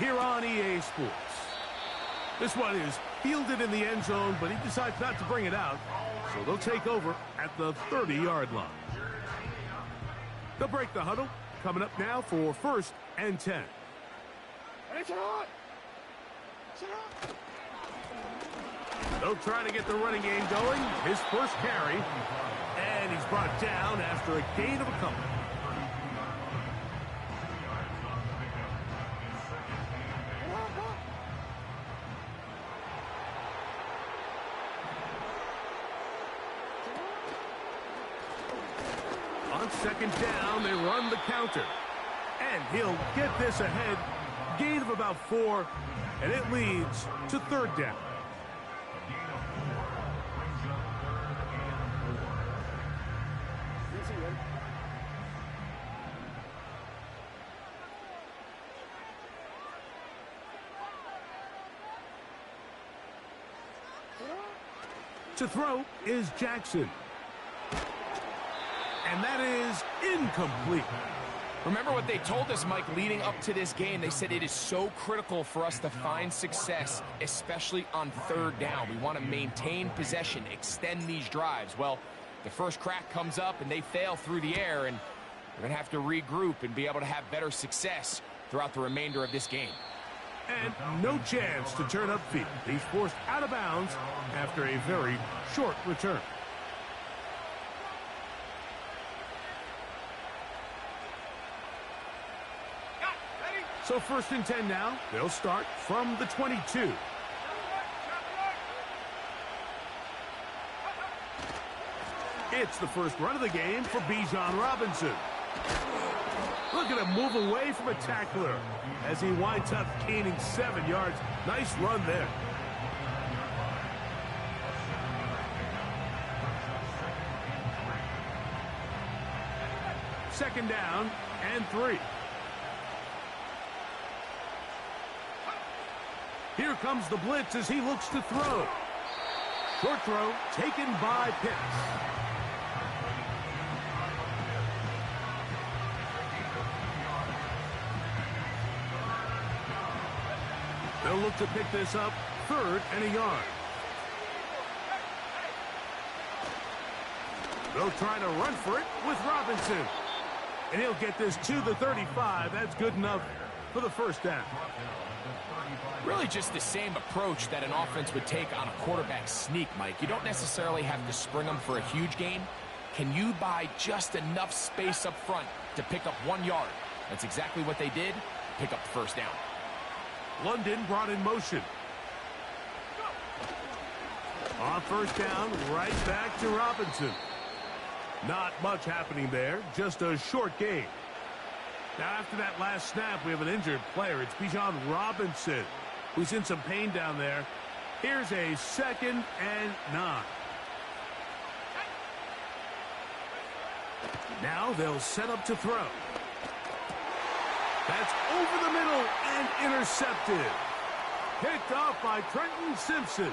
here on EA Sports. This one is fielded in the end zone, but he decides not to bring it out, so they'll take over at the 30-yard line. They'll break the huddle, coming up now for 1st and 10. They'll try to get the running game going. His first carry, and he's brought down after a gain of a couple. On 2nd down, they run the counter. And he'll get this ahead. Gain of about 4, and it leads to 3rd down. To throw is Jackson. And that is incomplete. Remember what they told us, Mike, leading up to this game. They said it is so critical for us to find success, especially on 3rd down. We want to maintain possession, extend these drives. Well, the first crack comes up and they fail through the air, and we're going to have to regroup and be able to have better success throughout the remainder of this game. And no chance to turn upfield. He's forced out of bounds after a very short return. So 1st and 10 now. They'll start from the 22. It's the first run of the game for Bijan Robinson. Look at him move away from a tackler as he winds up gaining 7 yards. Nice run there. Second down and 3. Here comes the blitz as he looks to throw. Short throw taken by Pitts. They'll look to pick this up, 3rd and a yard. They'll try to run for it with Robinson. And he'll get this to the 35. That's good enough for the 1st down. Really just the same approach that an offense would take on a quarterback sneak, Mike. You don't necessarily have to spring them for a huge gain. Can you buy just enough space up front to pick up 1 yard? That's exactly what they did. Pick up the 1st down. London brought in motion. On 1st down, right back to Robinson. Not much happening there, just a short gain. Now after that last snap, we have an injured player. It's Bijan Robinson, who's in some pain down there. Here's a 2nd and 9. Now they'll set up to throw. That's over the middle and intercepted. Picked off by Trenton Simpson.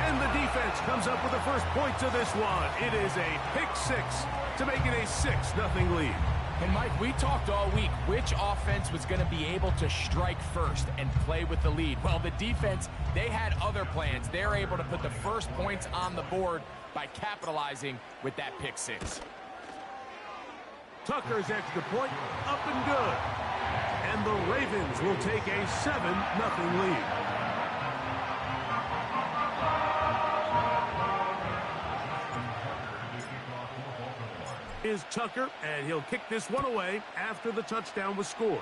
And the defense comes up with the first points of this one. It is a pick 6 to make it a 6-0 lead. And Mike, we talked all week which offense was going to be able to strike first and play with the lead. Well, the defense, they had other plans. They're able to put the first points on the board by capitalizing with that pick 6. Tucker's extra point up and good. And the Ravens will take a 7-0 lead. Is Tucker, and he'll kick this one away after the touchdown was scored.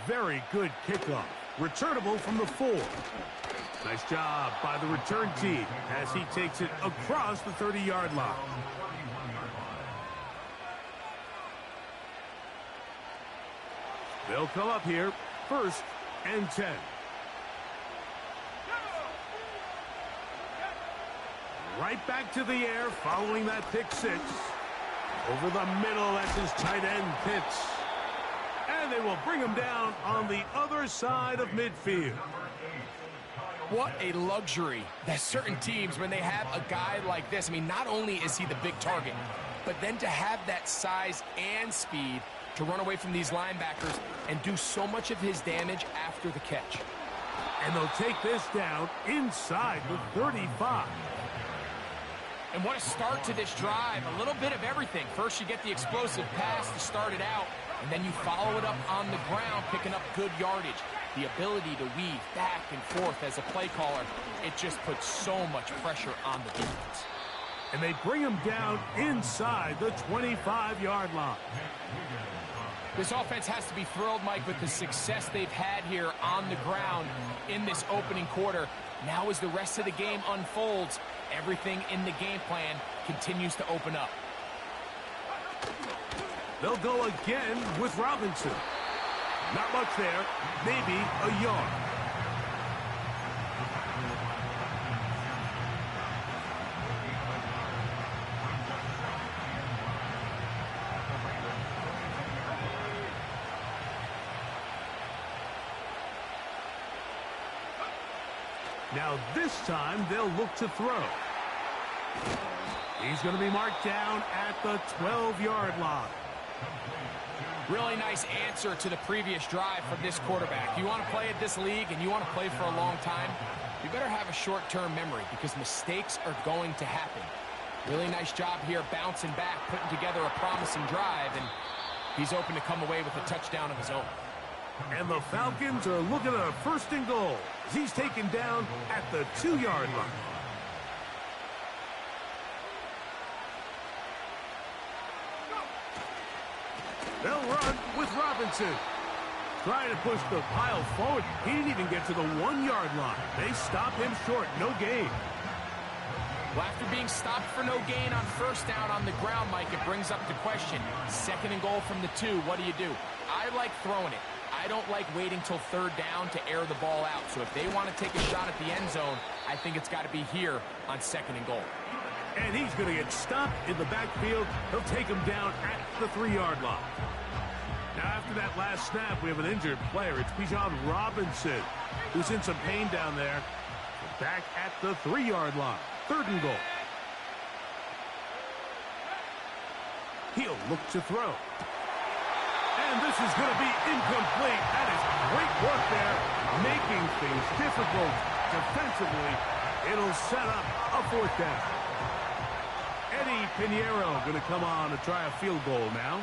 Very good kickoff. Returnable from the 4. Nice job by the return team as he takes it across the 30-yard line. They'll come up here, 1st and 10. Right back to the air following that pick 6. Over the middle, that's his tight end, Pitts. And they will bring him down on the other side of midfield. What a luxury that certain teams, when they have a guy like this, I mean, not only is he the big target, but then to have that size and speed to run away from these linebackers and do so much of his damage after the catch. And they'll take this down inside the 35. And what a start to this drive. A little bit of everything. First, you get the explosive pass to start it out, and then you follow it up on the ground, picking up good yardage. The ability to weave back and forth as a play caller, it just puts so much pressure on the defense. And they bring him down inside the 25-yard line. This offense has to be thrilled, Mike, with the success they've had here on the ground in this opening quarter. Now as the rest of the game unfolds, everything in the game plan continues to open up. They'll go again with Robinson. Not much there, maybe a yard. Now this time they'll look to throw. He's going to be marked down at the 12-yard line. Really nice answer to the previous drive from this quarterback. You want to play at this league and you want to play for a long time, you better have a short-term memory because mistakes are going to happen. Really nice job here bouncing back, putting together a promising drive, and he's open to come away with a touchdown of his own. And the Falcons are looking at a 1st and goal as he's taken down at the 2-yard line. They'll run with Robinson. Trying to push the pile forward. He didn't even get to the 1-yard line. They stop him short. No gain. Well, after being stopped for no gain on 1st down on the ground, Mike, it brings up the question. 2nd and goal from the 2. What do? I like throwing it. I don't like waiting till 3rd down to air the ball out. So if they want to take a shot at the end zone, I think it's got to be here on 2nd and goal. And he's going to get stopped in the backfield. He'll take him down at the 3-yard line. Now, after that last snap, we have an injured player. It's Bijan Robinson, who's in some pain down there. Back at the 3-yard line. 3rd and goal. He'll look to throw. And this is going to be incomplete. That is great work there, making things difficult defensively. It'll set up a 4th down. Eddie Pinheiro going to come on to try a field goal now.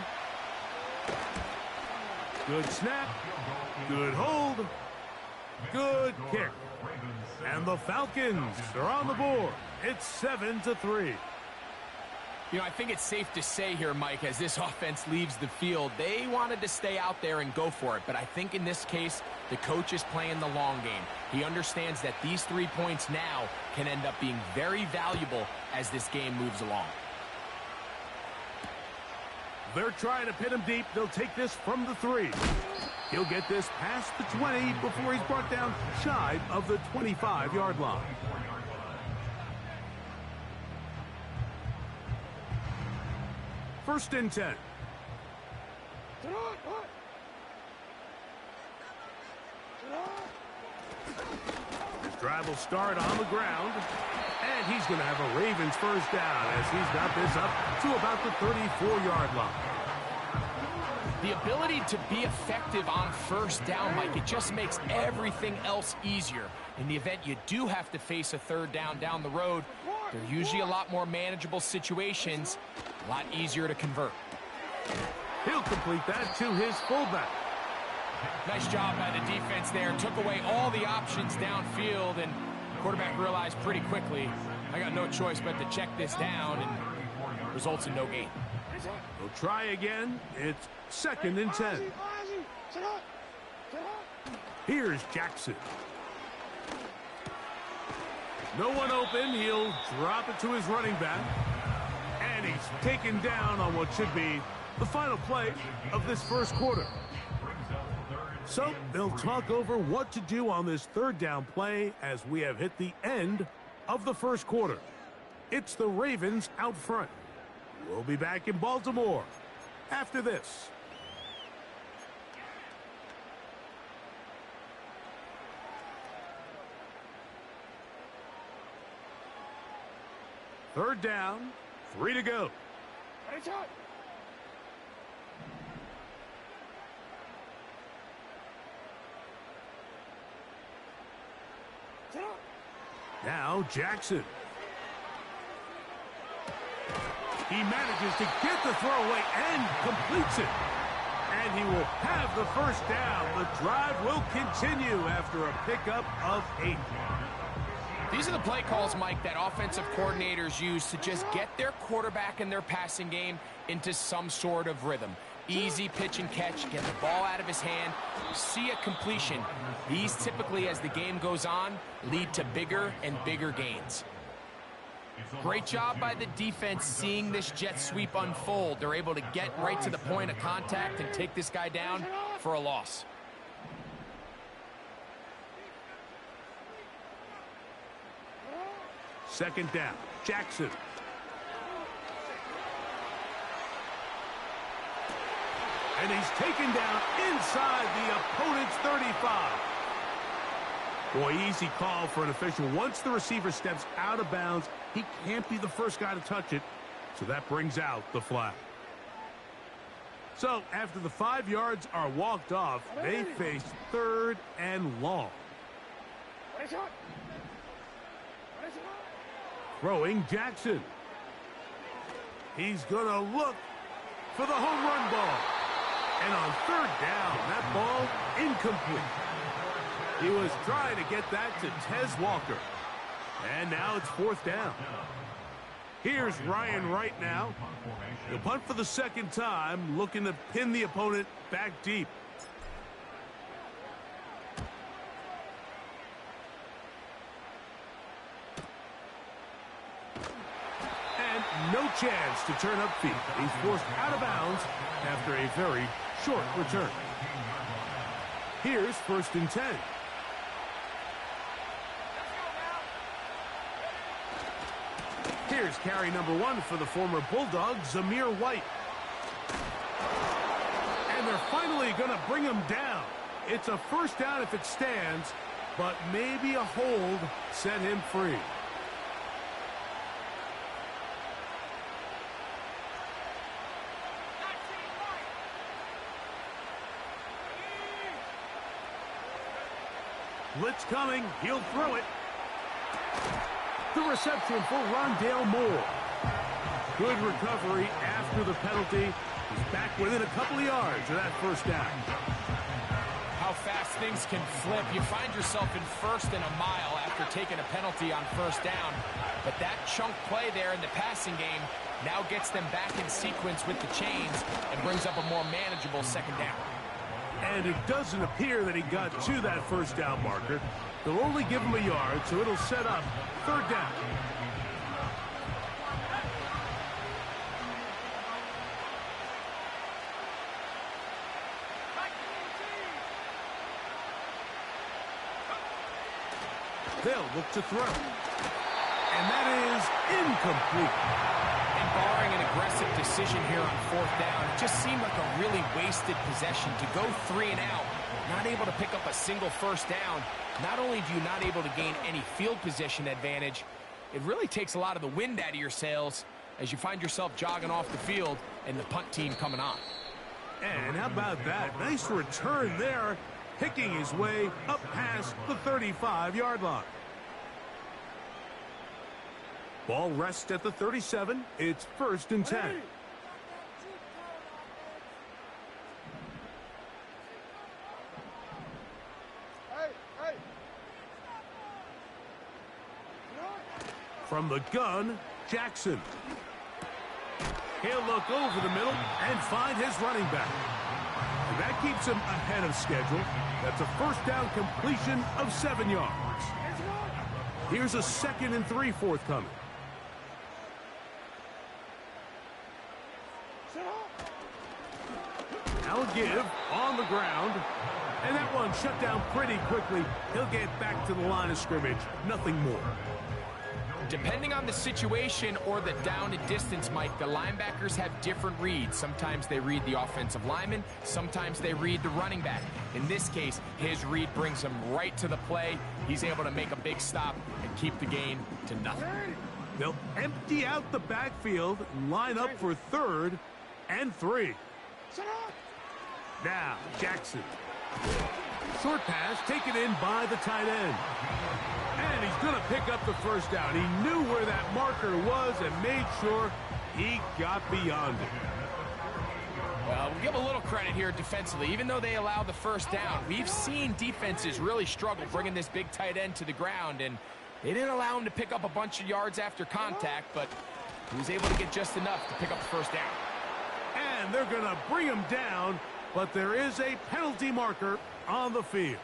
Good snap, good hold, good kick. And the Falcons are on the board. It's 7-3. You know, I think it's safe to say here, Mike, as this offense leaves the field, they wanted to stay out there and go for it. But I think in this case, the coach is playing the long game. He understands that these 3 points now can end up being very valuable as this game moves along. They're trying to pin him deep. They'll take this from the 3. He'll get this past the 20 before he's brought down shy of the 25-yard line. First and 10. This drive will start on the ground. And he's going to have a Ravens 1st down as he's got this up to about the 34-yard line. The ability to be effective on 1st down, Mike, it just makes everything else easier. In the event you do have to face a 3rd down the road, they're usually a lot more manageable situations, a lot easier to convert. He'll complete that to his fullback. Nice job by the defense there. Took away all the options downfield, and the quarterback realized pretty quickly, I got no choice but to check this down, and results in no gain. We'll try again. It's 2nd and 10. Here's Jackson. No one open. He'll drop it to his running back. And he's taken down on what should be the final play of this 1st quarter. So they'll talk over what to do on this 3rd down play as we have hit the end of the 1st quarter. It's the Ravens out front. We'll be back in Baltimore after this. Third down, 3 to go. Now Jackson. He manages to get the throw away and completes it. And he will have the first down. The drive will continue after a pickup of 8. These are the play calls, Mike, that offensive coordinators use to just get their quarterback and their passing game into some sort of rhythm. Easy pitch and catch, get the ball out of his hand, see a completion. These typically, as the game goes on, lead to bigger and bigger gains. Great job by the defense seeing this jet sweep unfold. They're able to get right to the point of contact and take this guy down for a loss. Second down, Jackson. And he's taken down inside the opponent's 35. Boy, easy call for an official. Once the receiver steps out of bounds, he can't be the first guy to touch it. So that brings out the flag. So after the 5 yards are walked off, they face 3rd and long. Throwing Jackson. He's going to look for the home run ball. And on 3rd down, that ball incomplete. He was trying to get that to Tez Walker. And now it's 4th down. Here's Ryan Wright now. He'll punt for the 2nd time, looking to pin the opponent back deep. And no chance to turn upfield. He's forced out of bounds after a very short return. Here's 1st and 10. Here's carry number 1 for the former Bulldog, Zamir White. And they're finally going to bring him down. It's a 1st down if it stands, but maybe a hold set him free. Blitz coming. He'll throw it. The reception for Rondale Moore. Good recovery after the penalty. He's back within a couple of yards of that 1st down. How fast things can flip. You find yourself in 1st and a mile after taking a penalty on 1st down. But that chunk play there in the passing game now gets them back in sequence with the chains and brings up a more manageable 2nd down. And it doesn't appear that he got to that 1st down marker. They'll only give him a yard, so it'll set up 3rd down. They'll look to throw. And that is incomplete. And barring an aggressive decision here on 4th down, it just seemed like a really wasted possession to go 3 and out. Not able to pick up a single 1st down. Not only do you not able to gain any field position advantage, it really takes a lot of the wind out of your sails as you find yourself jogging off the field and the punt team coming on. And how about that? Nice return there, picking his way up past the 35-yard line. Ball rests at the 37. It's 1st and 10. From the gun, Jackson. He'll look over the middle and find his running back. And that keeps him ahead of schedule. That's a 1st down completion of 7 yards. Here's a 2nd and 3 forthcoming. Now a give on the ground. And that one shut down pretty quickly. He'll get back to the line of scrimmage. Nothing more. Depending on the situation or the down and distance, Mike, the linebackers have different reads. Sometimes they read the offensive lineman. Sometimes they read the running back. In this case, his read brings him right to the play. He's able to make a big stop and keep the gain to nothing. They'll empty out the backfield and line up for 3rd and 3. Now, Jackson. Short pass taken in by the tight end. And he's going to pick up the first down. He knew where that marker was and made sure he got beyond it. Well, we'll give a little credit here defensively. Even though they allow the first down, we've seen defenses really struggle bringing this big tight end to the ground, and they didn't allow him to pick up a bunch of yards after contact, but he was able to get just enough to pick up the first down. And they're going to bring him down, but there is a penalty marker on the field.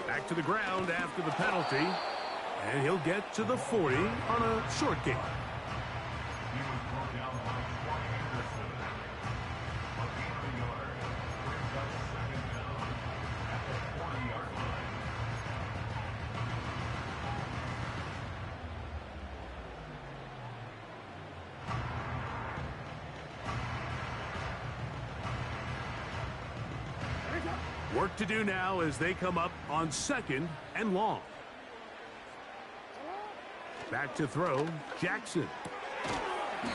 Back to the ground after the penalty, and he'll get to the 40 on a short gain. Work to do now as they come up on 2nd and long. Back to throw, Jackson.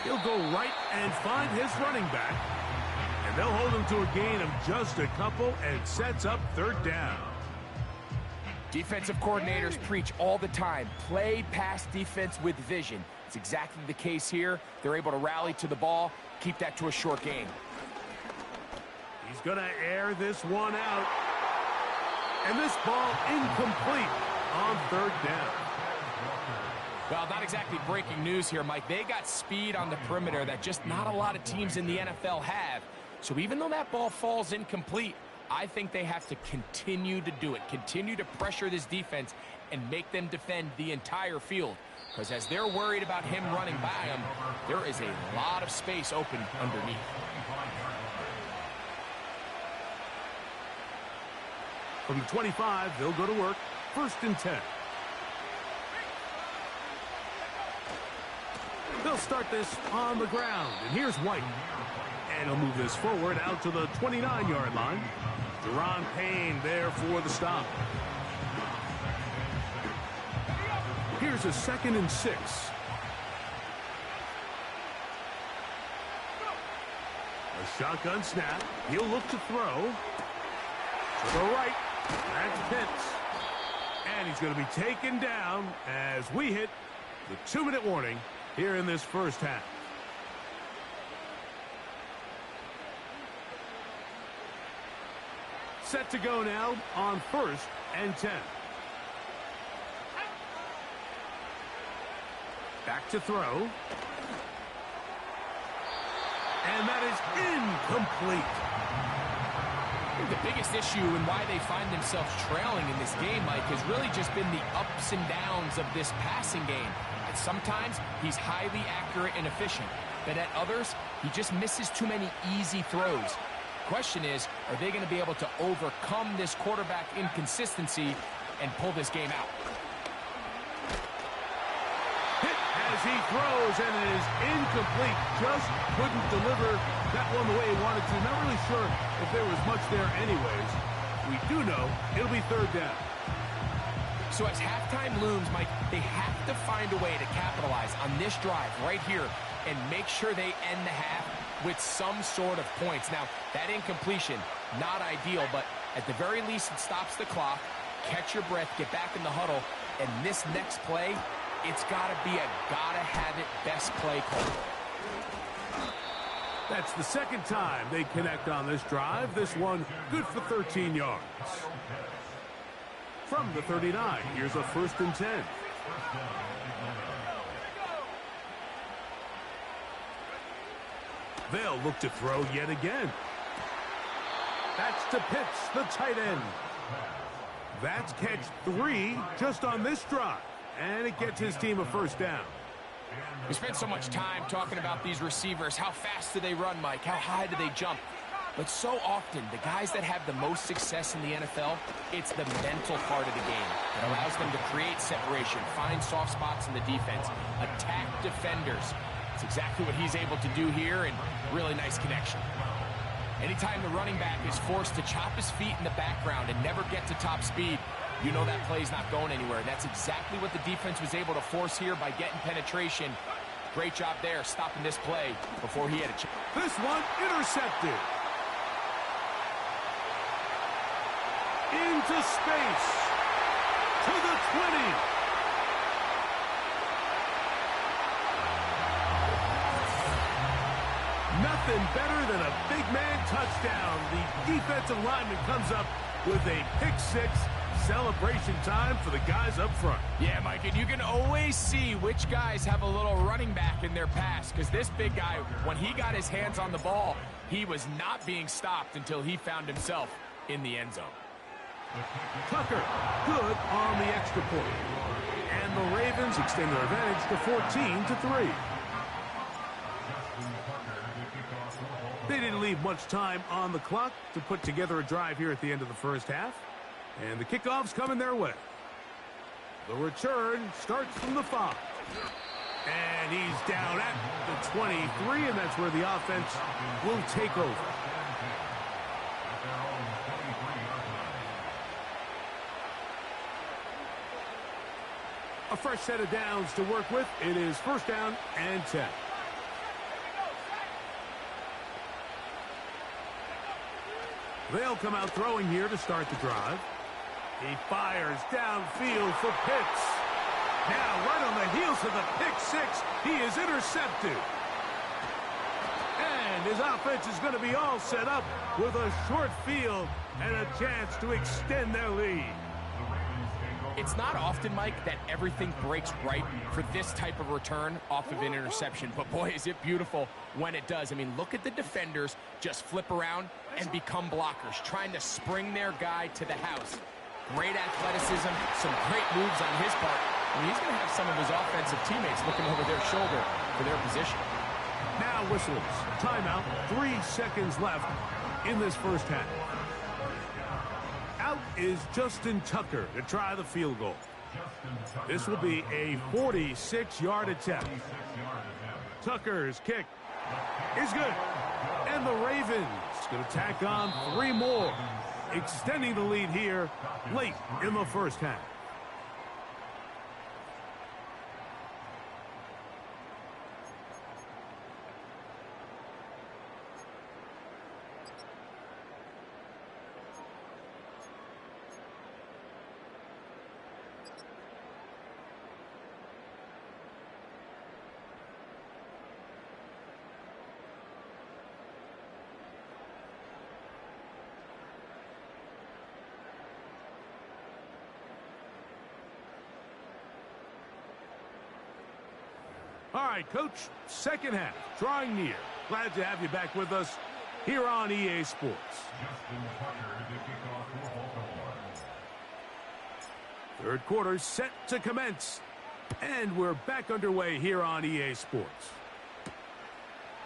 He'll go right and find his running back. And they'll hold him to a gain of just a couple and sets up 3rd down. Defensive coordinators preach all the time, play pass defense with vision. It's exactly the case here. They're able to rally to the ball, keep that to a short gain. He's going to air this one out. And this ball incomplete on 3rd down. Well, not exactly breaking news here, Mike. They got speed on the perimeter that just not a lot of teams in the NFL have. So even though that ball falls incomplete, I think they have to continue to do it. Continue to pressure this defense and make them defend the entire field. Because as they're worried about him running by them, there is a lot of space open underneath. From the 25, they'll go to work. 1st and 10. They'll start this on the ground. And here's White. And he'll move this forward out to the 29-yard line. Deron Payne there for the stop. Here's a 2nd and 6. A shotgun snap. He'll look to throw. To the right. That's Pitts. And he's going to be taken down as we hit the 2-minute warning here in this first half. Set to go now on 1st and 10. Back to throw. And that is incomplete. The biggest issue and why they find themselves trailing in this game, Mike, has really just been the ups and downs of this passing game. And sometimes he's highly accurate and efficient, but at others, he just misses too many easy throws. Question is, are they going to be able to overcome this quarterback inconsistency and pull this game out? Hit as he throws, and it is incomplete. Just couldn't deliver that one the way he wanted to. Not really sure if there was much there anyways. We do know it'll be 3rd down. So as halftime looms, Mike, they have to find a way to capitalize on this drive right here and make sure they end the half with some sort of points. Now, that incompletion, not ideal, but at the very least it stops the clock. Catch your breath, get back in the huddle, and this next play, it's got to be a gotta-have-it best play call. That's the 2nd time they connect on this drive. This one good for 13 yards. From the 39, here's a 1st and 10. They'll look to throw yet again. That's to Pitts, the tight end. That's catch 3 just on this drive. And it gets his team a 1st down. We spent so much time talking about these receivers. How fast do they run, Mike? How high do they jump? But so often, the guys that have the most success in the NFL, it's the mental part of the game that allows them to create separation, find soft spots in the defense, attack defenders. It's exactly what he's able to do here, and really nice connection. Anytime the running back is forced to chop his feet in the background and never get to top speed, you know that play's not going anywhere. And that's exactly what the defense was able to force here by getting penetration. Great job there, stopping this play before he had a chance. This one intercepted. Into space. To the 20. Nothing better than a big man touchdown. The defensive lineman comes up with a pick-6. Celebration time for the guys up front. Yeah, Mike, and you can always see which guys have a little running back in their pass, because this big guy, when he got his hands on the ball, he was not being stopped until he found himself in the end zone. Tucker, good on the extra point. And the Ravens extend their advantage to 14-3. They didn't leave much time on the clock to put together a drive here at the end of the first half. And the kickoff's coming their way. The return starts from the 5. And he's down at the 23, and that's where the offense will take over. A fresh set of downs to work with. It is first down and 10. They'll come out throwing here to start the drive. He fires downfield for Pitts. Now, right on the heels of the pick-6, he is intercepted. And his offense is going to be all set up with a short field and a chance to extend their lead. It's not often, Mike, that everything breaks right for this type of return off of an interception. But, boy, is it beautiful when it does. I mean, look at the defenders just flip around and become blockers, trying to spring their guy to the house. Great athleticism, some great moves on his part. I mean, he's going to have some of his offensive teammates looking over their shoulder for their position. Now whistles. Timeout. 3 seconds left in this first half. Out is Justin Tucker to try the field goal. This will be a 46-yard attempt. Tucker's kick is good. And the Ravens going to tack on 3 more, extending the lead here late in the first half. All right, Coach, second half, drawing near. Glad to have you back with us here on EA Sports. Third quarter set to commence, and we're back underway here on EA Sports.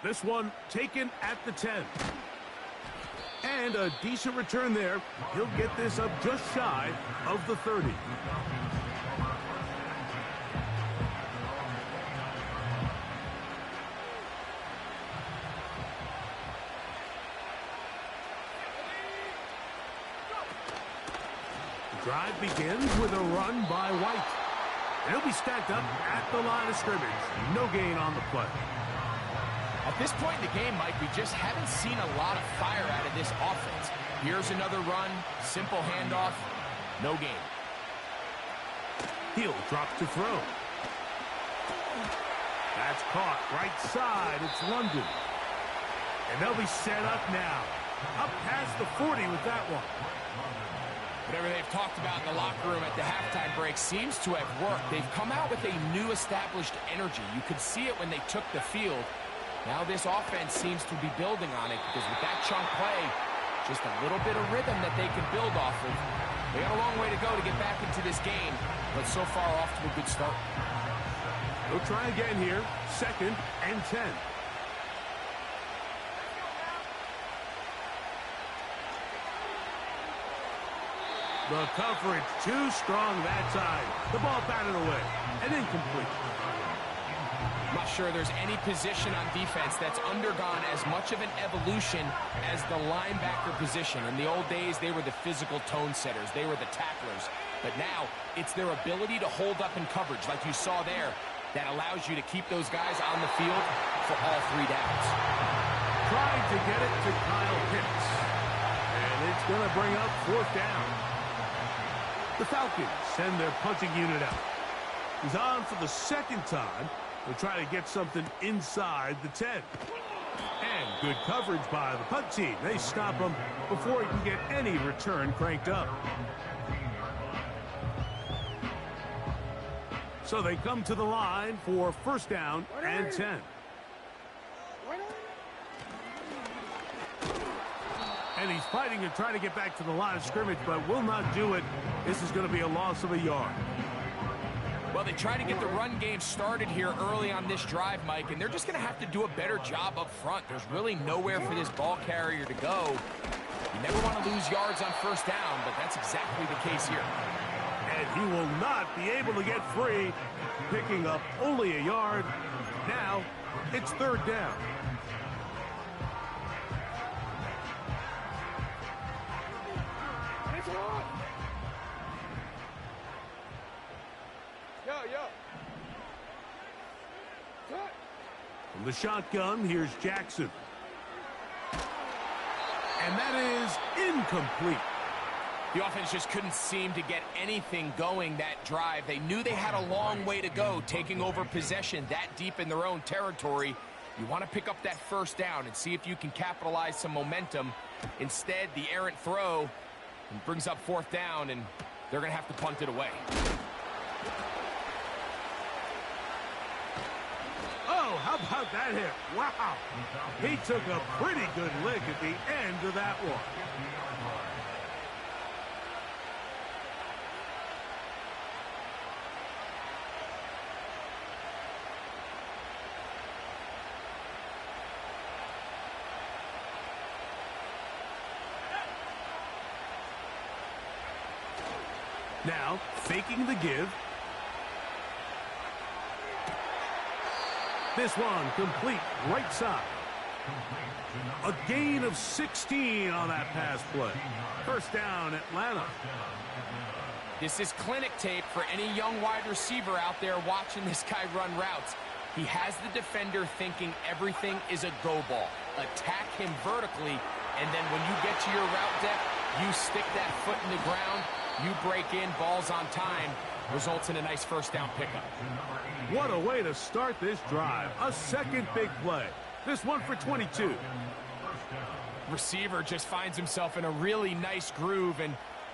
This one taken at the 10. And a decent return there. He'll get this up just shy of the 30. Drive begins with a run by White. He'll be stacked up at the line of scrimmage. No gain on the play. At this point in the game, Mike, we just haven't seen a lot of fire out of this offense. Here's another run, simple handoff, no gain. He'll drop to throw. That's caught right side. It's London. And they'll be set up now. Up past the 40 with that one. Whatever they've talked about in the locker room at the halftime break seems to have worked. They've come out with a new established energy. You could see it when they took the field. Now this offense seems to be building on it because with that chunk play, just a little bit of rhythm that they can build off of. They got a long way to go to get back into this game, but so far off to a good start. They'll try again here, second and 10. The coverage too strong that time. The ball batted away and incomplete. I'm not sure there's any position on defense that's undergone as much of an evolution as the linebacker position. In the old days, they were the physical tone setters. They were the tacklers. But now, it's their ability to hold up in coverage, like you saw there, that allows you to keep those guys on the field for all 3 downs. Trying to get it to Kyle Pitts. And it's going to bring up 4th down. The Falcons send their punting unit out. He's on for the 2nd time. They'll try to get something inside the 10. And good coverage by the punt team. They stop him before he can get any return cranked up. So they come to the line for 1st down and 10. And he's fighting to try to get back to the line of scrimmage, but will not do it. This is going to be a loss of a yard. Well, they try to get the run game started here early on this drive, Mike, and they're just going to have to do a better job up front. There's really nowhere for this ball carrier to go. You never want to lose yards on 1st down, but that's exactly the case here. And he will not be able to get free, picking up only a yard. Now, it's 3rd down. From the shotgun, here's Jackson. And that is incomplete. The offense just couldn't seem to get anything going that drive. They knew they had a long way to go, taking over possession that deep in their own territory. You want to pick up that 1st down and see if you can capitalize some momentum. Instead, the errant throw brings up 4th down, and they're going to have to punt it away. Oh, how about that hit? Wow. He took a pretty good lick at the end of that one. Now, faking the give. This one complete right side. A gain of 16 on that pass play. 1st down, Atlanta. This is clinic tape for any young wide receiver out there watching this guy run routes. He has the defender thinking everything is a go ball. Attack him vertically, and then when you get to your route depth, you stick that foot in the ground, you break in, balls on time, results in a nice 1st down pickup. What a way to start this drive. A 2nd big play. This one for 22. Receiver just finds himself in a really nice groove, and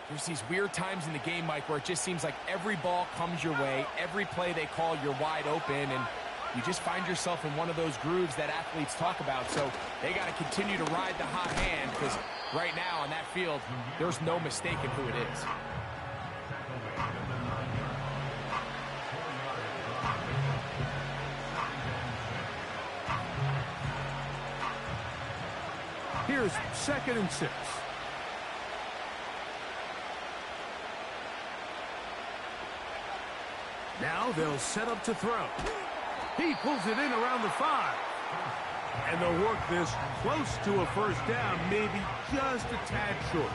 there's these weird times in the game, Mike, where it just seems like every ball comes your way, every play they call, you're wide open, and you just find yourself in one of those grooves that athletes talk about. So they got to continue to ride the hot hand, because right now on that field, there's no mistaking who it is. Here's 2nd and 6. Now they'll set up to throw. He pulls it in around the 5. And they'll work this close to a 1st down, maybe just a tad short.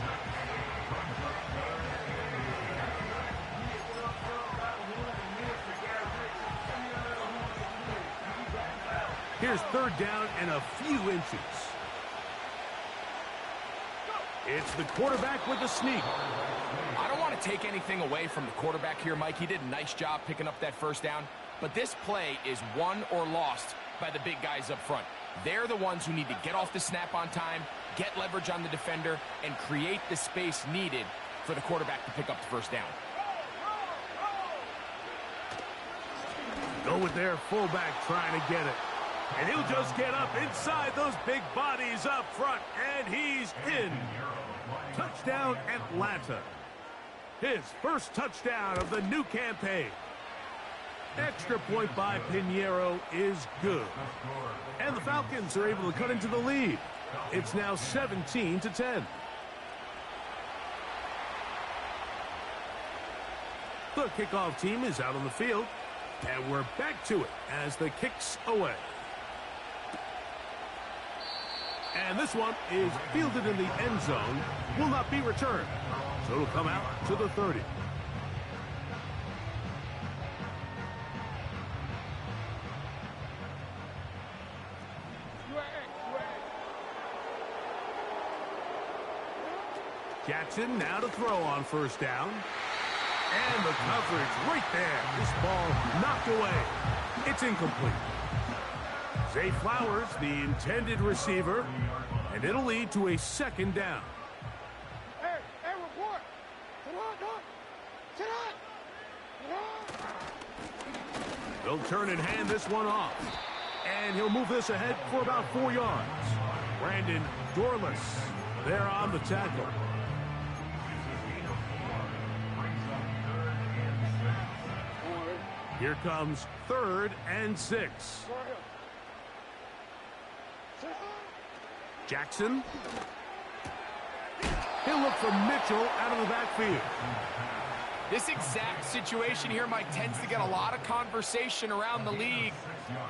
Here's 3rd down and a few inches. It's the quarterback with the sneak. I don't want to take anything away from the quarterback here, Mike. He did a nice job picking up that 1st down. But this play is won or lost by the big guys up front. They're the ones who need to get off the snap on time, get leverage on the defender, and create the space needed for the quarterback to pick up the 1st down. Go with their fullback trying to get it. And he'll just get up inside those big bodies up front. And he's in. Touchdown, Atlanta. His 1st touchdown of the new campaign. Extra point by Pinheiro is good. And the Falcons are able to cut into the lead. It's now 17-10. The kickoff team is out on the field, and we're back to it as the kick's away. And this one is fielded in the end zone, will not be returned. So it'll come out to the 30. Jackson now to throw on first down. And the coverage right there. This ball knocked away. It's incomplete. Zay Flowers, the intended receiver, and it'll lead to a second down. Hey, report. Sit on. They'll turn and hand this one off. And he'll move this ahead for about 4 yards. Brandon Dorless there on the tackle. Here comes 3rd and 6. Jackson. He'll look for Mitchell out of the backfield. This exact situation here, Mike, tends to get a lot of conversation around the league.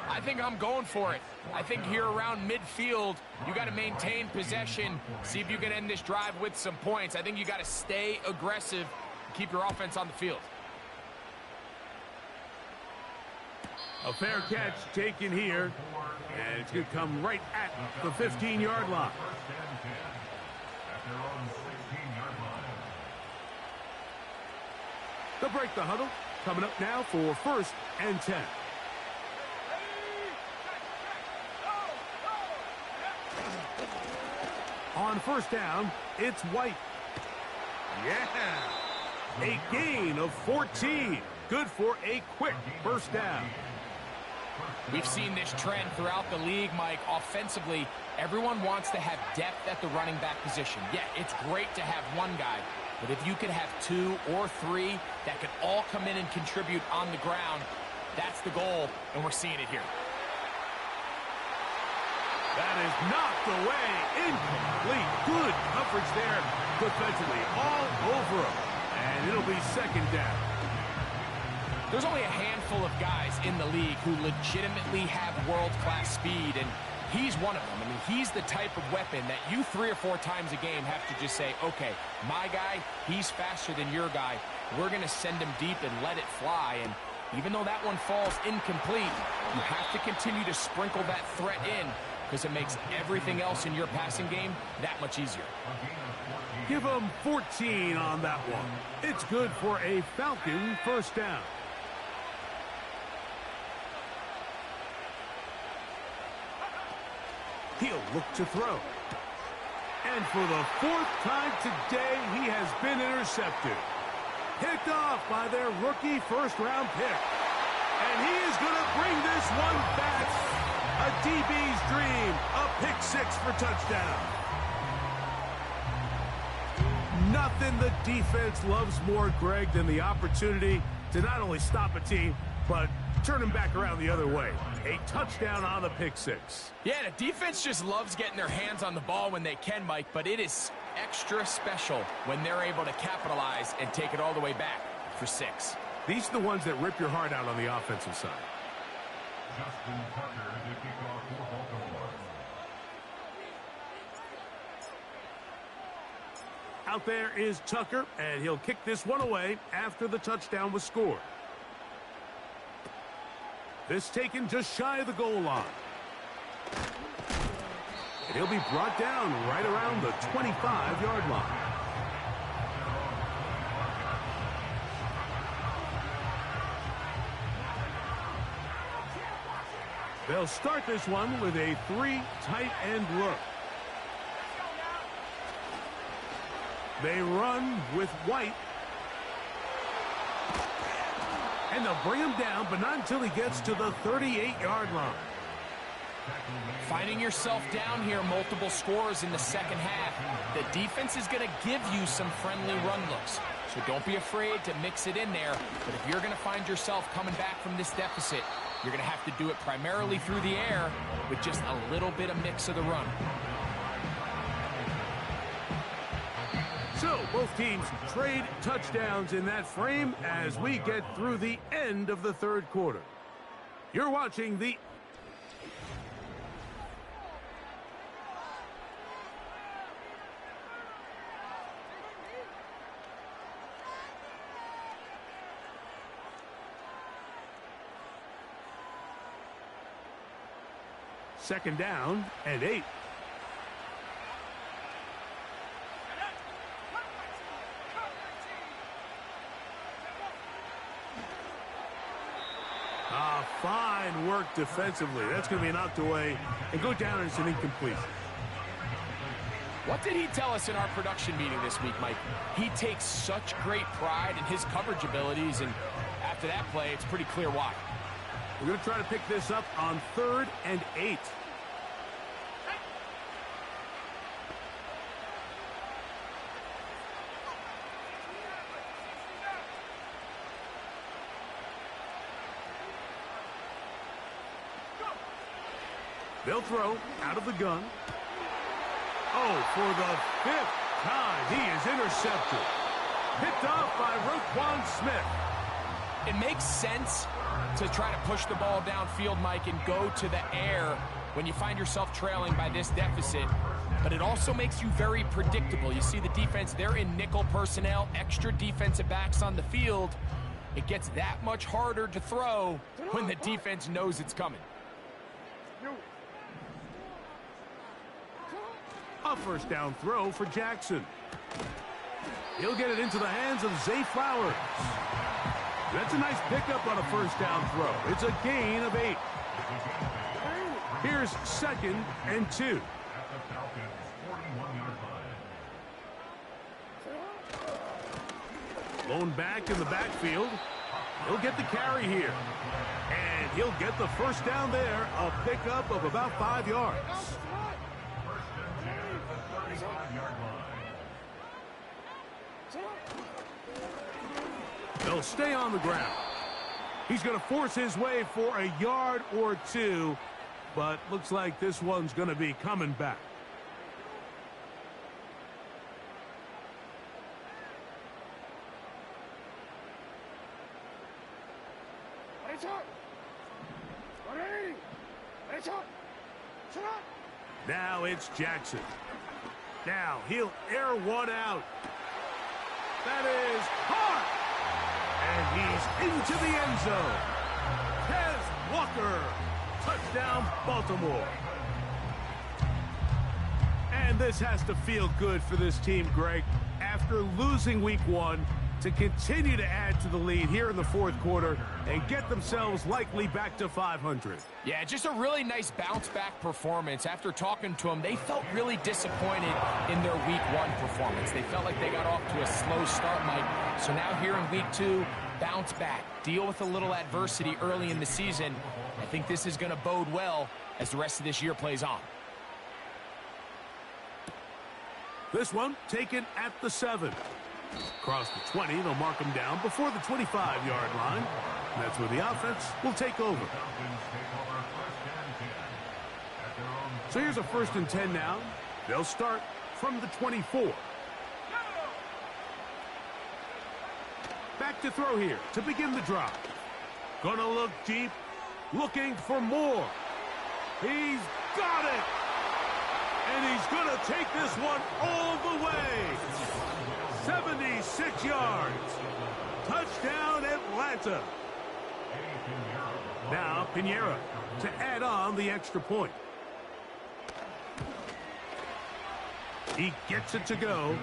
I think I'm going for it. I think here around midfield, you got to maintain possession, see if you can end this drive with some points. I think you got to stay aggressive, keep your offense on the field. A fair catch taken here, and it's going to come right at the 15-yard line. They'll break the huddle. Coming up now for 1st and 10. On first down, it's White. Yeah! A gain of 14. Good for a quick first down. We've seen this trend throughout the league, Mike. Offensively, everyone wants to have depth at the running back position. Yeah, it's great to have one guy, but if you could have 2 or 3 that could all come in and contribute on the ground, that's the goal, and we're seeing it here. That is knocked away. Incomplete. Good coverage there defensively. All over him. And it'll be second down. There's only a handful of guys in the league who legitimately have world-class speed, and he's one of them. I mean, he's the type of weapon that you 3 or 4 times a game have to just say, okay, my guy, he's faster than your guy. We're going to send him deep and let it fly. And even though that one falls incomplete, you have to continue to sprinkle that threat in because it makes everything else in your passing game that much easier. Give him 14 on that one. It's good for a Falcon first down. He'll look to throw. And for the 4th time today, he has been intercepted. Picked off by their rookie first-round pick. And he is going to bring this one back. A DB's dream. A pick-6 for touchdown. Nothing the defense loves more, Greg, than the opportunity to not only stop a team, but turn them back around the other way. A touchdown on the pick-6. Yeah, the defense just loves getting their hands on the ball when they can, Mike, but it is extra special when they're able to capitalize and take it all the way back for 6. These are the ones that rip your heart out on the offensive side. Out there is Tucker, and he'll kick this one away after the touchdown was scored. This taken just shy of the goal line. And he'll be brought down right around the 25-yard line. They'll start this one with a 3 tight end look. They run with White. And they'll bring him down, but not until he gets to the 38-yard line. Finding yourself down here, multiple scores in the second half. The defense is going to give you some friendly run looks. So don't be afraid to mix it in there. But if you're going to find yourself coming back from this deficit, you're going to have to do it primarily through the air with just a little bit of mix of the run. So, both teams trade touchdowns in that frame as we get through the end of the third quarter. You're watching the... Second down and 8. Fine work defensively. That's going to be knocked away and go down as an incompletion. What did he tell us in our production meeting this week, Mike? He takes such great pride in his coverage abilities, and after that play, it's pretty clear why. We're going to try to pick this up on 3rd and 8. They'll throw out of the gun. Oh, for the 5th time, he is intercepted. Picked off by Roquan Smith. It makes sense to try to push the ball downfield, Mike, and go to the air when you find yourself trailing by this deficit. But it also makes you very predictable. You see the defense, they're in nickel personnel, extra defensive backs on the field. It gets that much harder to throw when the defense knows it's coming. A first down throw for Jackson. He'll get it into the hands of Zay Flowers. That's a nice pickup on a first down throw. It's a gain of 8. Here's 2nd and 2. Blown back in the backfield. He'll get the carry here. And he'll get the first down there. A pickup of about 5 yards. They'll stay on the ground. He's going to force his way for a yard or 2, but looks like this one's going to be coming back. Now it's Jackson. Now he'll air one out. That is hard. And he's into the end zone. Tez Walker. Touchdown, Baltimore. And this has to feel good for this team, Greg. After losing week 1, to continue to add to the lead here in the fourth quarter and get themselves likely back to 500. Yeah, just a really nice bounce-back performance. After talking to them, they felt really disappointed in their week 1 performance. They felt like they got off to a slow start, Mike. So now here in week 2, bounce back, deal with a little adversity early in the season. I think this is going to bode well as the rest of this year plays on. This one taken at the 7. Across the 20, they'll mark him down before the 25-yard line. And that's where the offense will take over. So here's a 1st and 10 now. They'll start from the 24. Back to throw here to begin the drive. Gonna look deep, looking for more. He's got it! And he's gonna take this one all the way. 76 yards. Touchdown, Atlanta. Now, Pinheiro to add on the extra point. He gets it to go,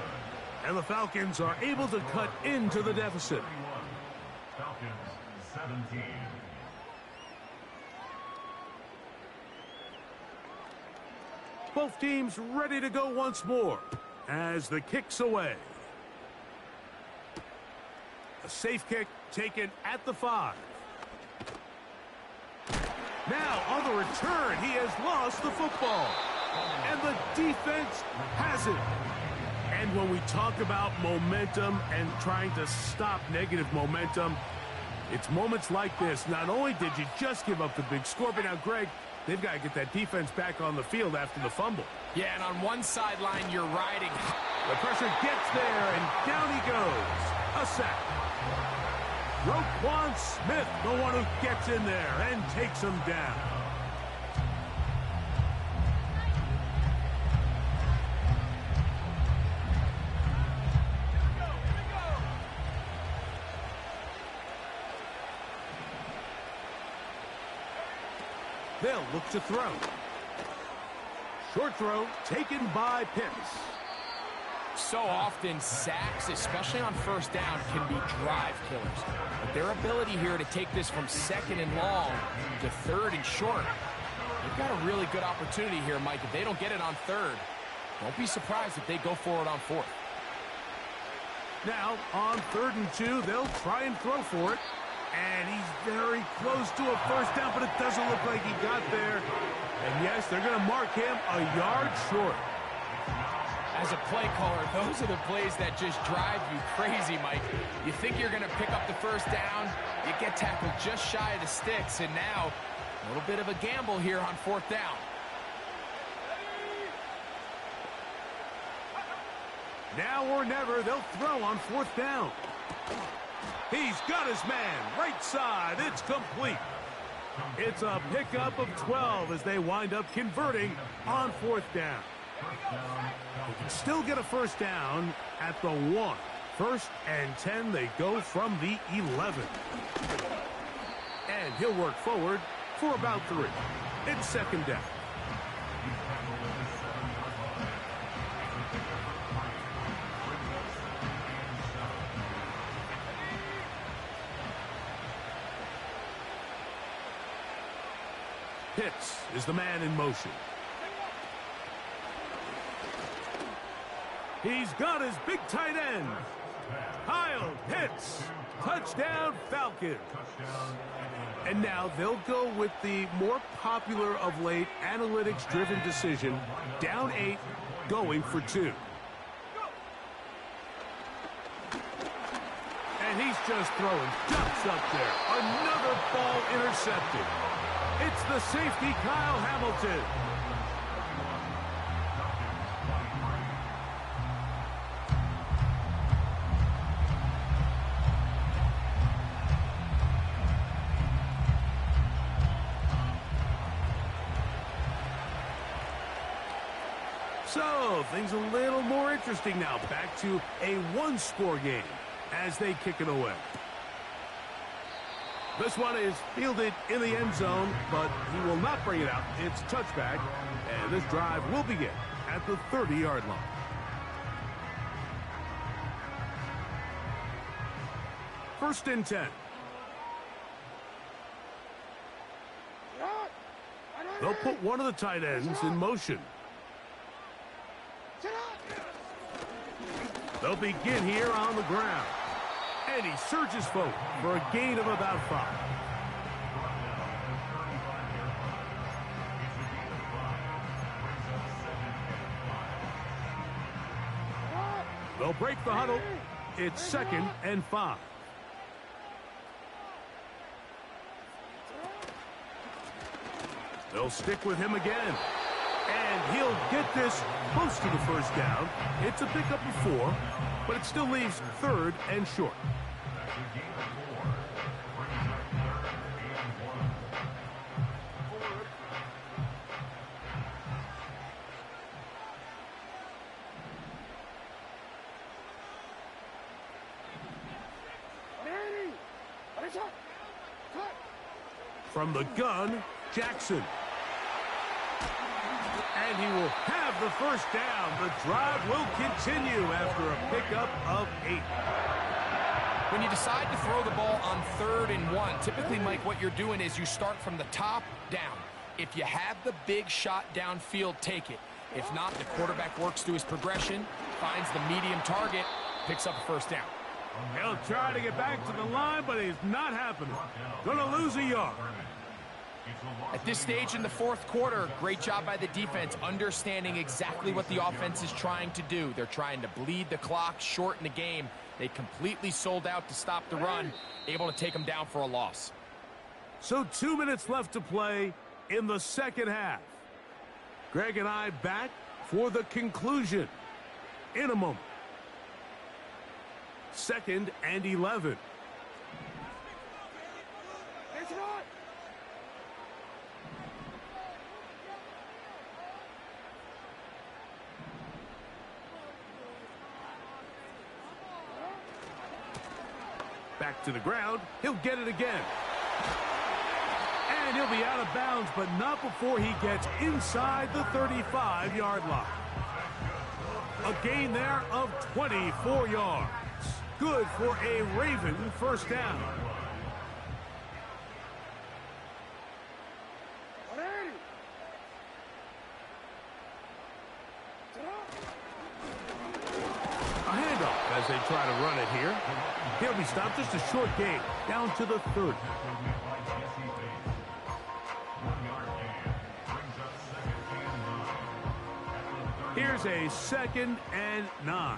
and the Falcons are able to cut into the deficit. Falcons 17. Both teams ready to go once more as the kick's away. A safe kick taken at the 5. Now on the return, he has lost the football. And the defense has it. And when we talk about momentum and trying to stop negative momentum, it's moments like this. Not only did you just give up the big score, but now, Greg, they've got to get that defense back on the field after the fumble. Yeah, and on one sideline, you're riding The pressure gets there, and down he goes. A sack. Roquan Smith, the one who gets in there and takes him down. They'll look to throw. Short throw taken by Pitts. So often, sacks, especially on first down, can be drive killers. But their ability here to take this from second and long to third and short, they've got a really good opportunity here, Mike. If they don't get it on third, don't be surprised if they go for it on fourth. Now, on 3rd and 2, they'll try and throw for it. And he's very close to a first down, but it doesn't look like he got there. And yes, they're going to mark him a yard short. As a play caller, those are the plays that just drive you crazy, Mike. You think you're going to pick up the first down, you get tackled just shy of the sticks, and now a little bit of a gamble here on 4th down. Now or never, they'll throw on 4th down. He's got his man, right side, it's complete. It's a pickup of 12 as they wind up converting on 4th down. They can still get a first down at the 1. 1st and 10, they go from the 11. And he'll work forward for about 3. It's 2nd down. Pitts is the man in motion. He's got his big tight end. Kyle Pitts. Touchdown, Falcons. And now they'll go with the more popular of late analytics-driven decision. Down 8, going for 2. And he's just throwing ducks up there. Another ball intercepted. It's the safety, Kyle Hamilton. So, things a little more interesting now. Back to a one-score game as they kick it away. This one is fielded in the end zone, but he will not bring it out. It's touchback, and this drive will begin at the 30-yard line. First and 10. They'll put one of the tight ends in motion. They'll begin here on the ground. And he surges forward for a gain of about 5. They'll break the huddle. It's 2nd and 5. They'll stick with him again. And he'll get this close to the first down. It's a pickup of 4, but it still leaves 3rd and short. From the gun, Jackson. And he will have the first down. The drive will continue after a pickup of 8. When you decide to throw the ball on 3rd and 1, typically, Mike, what you're doing is you start from the top down. If you have the big shot downfield, take it. If not, the quarterback works through his progression, finds the medium target, picks up a first down. He'll try to get back to the line, but it's not happening. Gonna lose a yard. At this stage in the 4th quarter, great job by the defense, understanding exactly what the offense is trying to do. They're trying to bleed the clock, shorten the game. They completely sold out to stop the run, able to take them down for a loss. So 2 minutes left to play in the second half. Greg and I back for the conclusion. in a moment. 2nd and 11. It's not. Back to the ground. He'll get it again. And he'll be out of bounds, but not before he gets inside the 35-yard line. A gain there of 24 yards. Good for a Raven first down. A handoff as they try to run it here. He'll be stopped, just a short gain, down to the 30. Here's a 2nd and 9.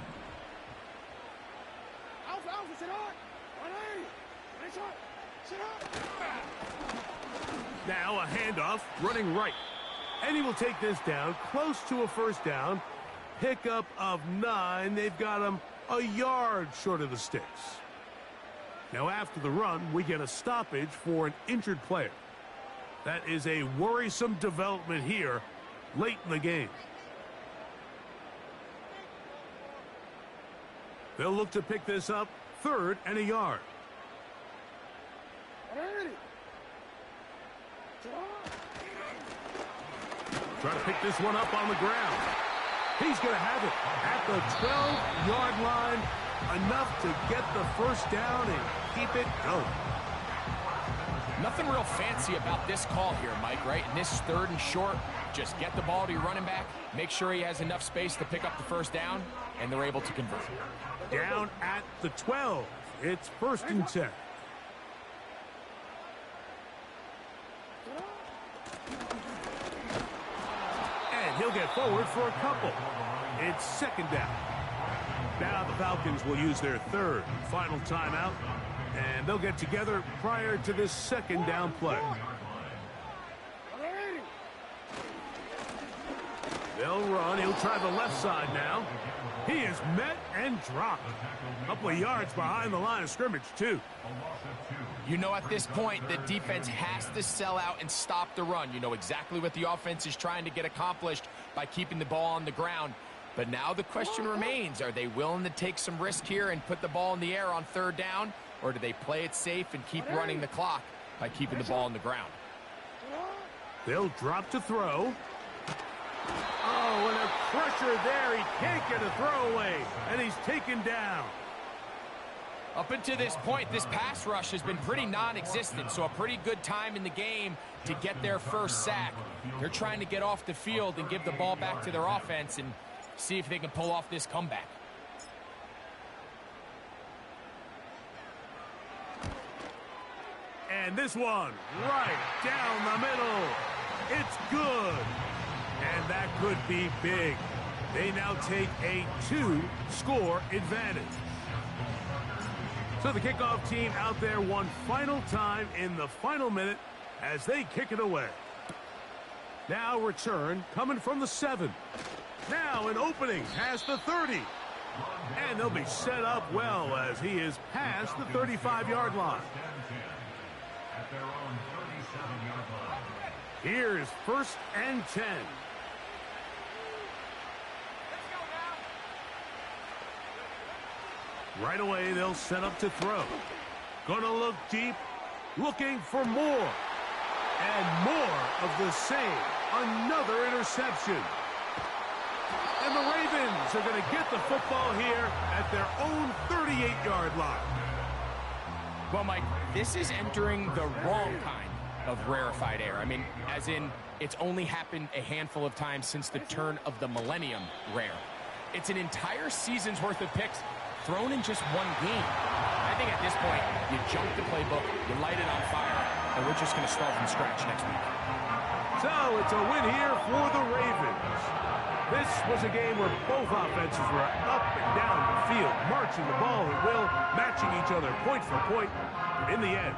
Now a handoff, running right. And he will take this down, close to a first down. Pickup of 9. They've got him a yard short of the sticks. Now after the run, we get a stoppage for an injured player. That is a worrisome development here late in the game. They'll look to pick this up, 3rd and a yard. Try to pick this one up on the ground. He's going to have it at the 12-yard line, enough to get the first down and keep it going. Nothing real fancy about this call here, Mike, right? In this 3rd and short, just get the ball to your running back, make sure he has enough space to pick up the first down, and they're able to convert. Down at the 12. It's 1st and 10. And he'll get forward for a couple. It's 2nd down. Now the Falcons will use their 3rd and final timeout, and they'll get together prior to this 2nd down play. They'll run. He'll try the left side now. He is met and dropped. A couple of yards behind the line of scrimmage, too. You know, at this point, the defense has to sell out and stop the run. You know exactly what the offense is trying to get accomplished by keeping the ball on the ground. But now the question remains, are they willing to take some risk here and put the ball in the air on 3rd down? Or do they play it safe and keep running the clock by keeping the ball on the ground? They'll drop to throw. Oh, and a pressure there. He can't get a throwaway, and he's taken down. Up until this point, this pass rush has been pretty non-existent, so a pretty good time in the game to get their first sack. They're trying to get off the field and give the ball back to their offense and see if they can pull off this comeback. And this one, right down the middle. It's good. And that could be big. They now take a 2-score advantage. So the kickoff team out there one final time in the final minute as they kick it away. Now return coming from the 7. Now an opening past the 30. And they'll be set up well as he is past the 35-yard line. Here's 1st and 10. Right away, they'll set up to throw. Gonna look deep, looking for more. And more of the same. Another interception. And the Ravens are going to get the football here at their own 38-yard line. Well, Mike, this is entering the wrong kind of rarefied air. I mean, as in, it's only happened a handful of times since the turn of the millennium rare. It's an entire season's worth of picks thrown in just one game. I think at this point, you jump the playbook, you light it on fire, and we're just going to start from scratch next week. So it's a win here for the Ravens. This was a game where both offenses were up and down the field, marching the ball at will, matching each other point for point. But in the end,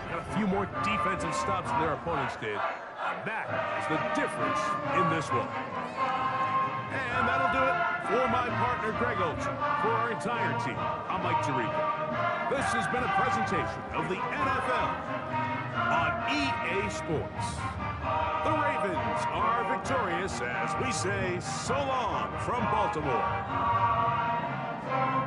got a few more defensive stops than their opponents did. And that is the difference in this one. And that'll do it for my partner, Greg Olson. For our entire team, I'm Mike Tirico. This has been a presentation of the NFL on EA Sports. The Ravens are victorious as we say so long from Baltimore.